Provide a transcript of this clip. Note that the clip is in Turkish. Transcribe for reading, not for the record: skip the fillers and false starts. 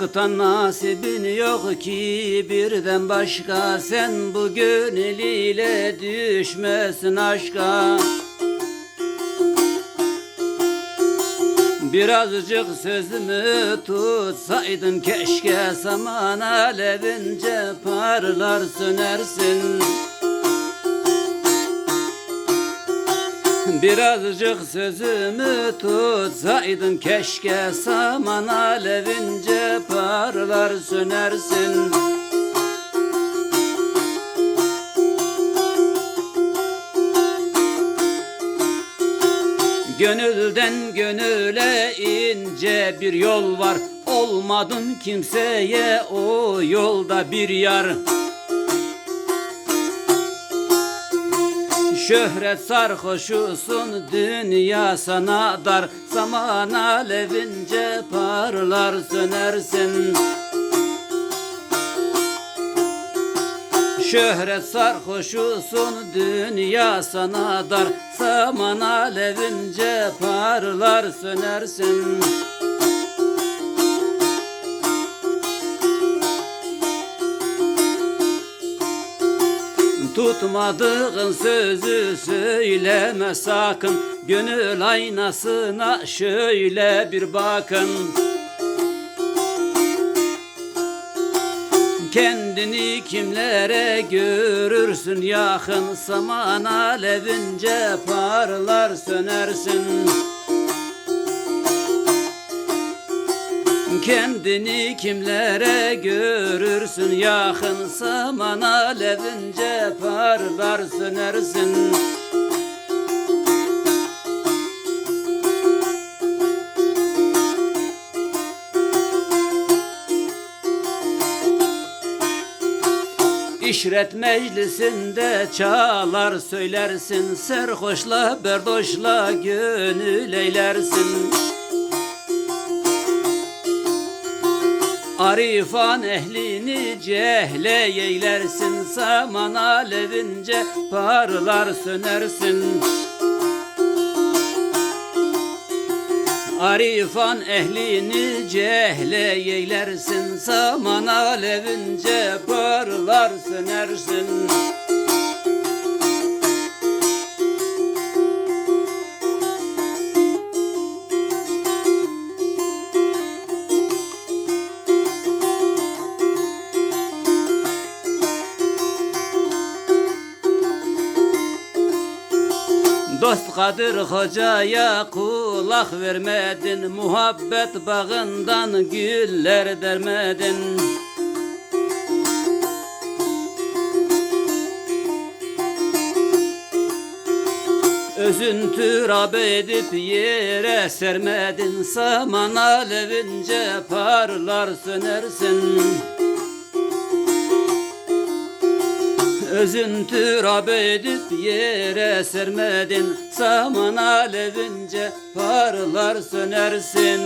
Yoktan nasibin yok ki birden başka, sen bu gönül ile düşmesin aşka. Birazcık sözümü tutsaydın keşke, saman alevince parlar sönersin. Birazcık sözümü tutsaydın keşke, saman alevince parlar sönersin. Gönülden gönüle ince bir yol var, olmadın kimseye o yolda bir yar. Şöhret sarhoşusun, dünya sana dar, zaman alevince parlar sönersin. Şöhret sarhoşusun, dünya sana dar, zaman alevince parlar sönersin. Tutmadığın sözü söyleme sakın, gönül aynasına şöyle bir bakın. Kendini kimlere görürsün yakın, saman alevince parlar sönersin. Kendini kimlere görürsün yakın, saman alevince parlar sönersin. İşret meclisinde çalar söylersin, serhoşla berdoşla gönül eylersin. Arifan ehlini cehle yeylersin, saman alevince parlar sönersin. Arifan ehlini cehle yeylersin, saman alevince parlar sönersin. Dost Kadir Hoca'ya kulak vermedin, muhabbet bağından güller dermedin. Özün türab edip yere sermedin, saman alevince parlar sönersin. Özün türab edip yere sermedin, saman alevince parlar sönersin.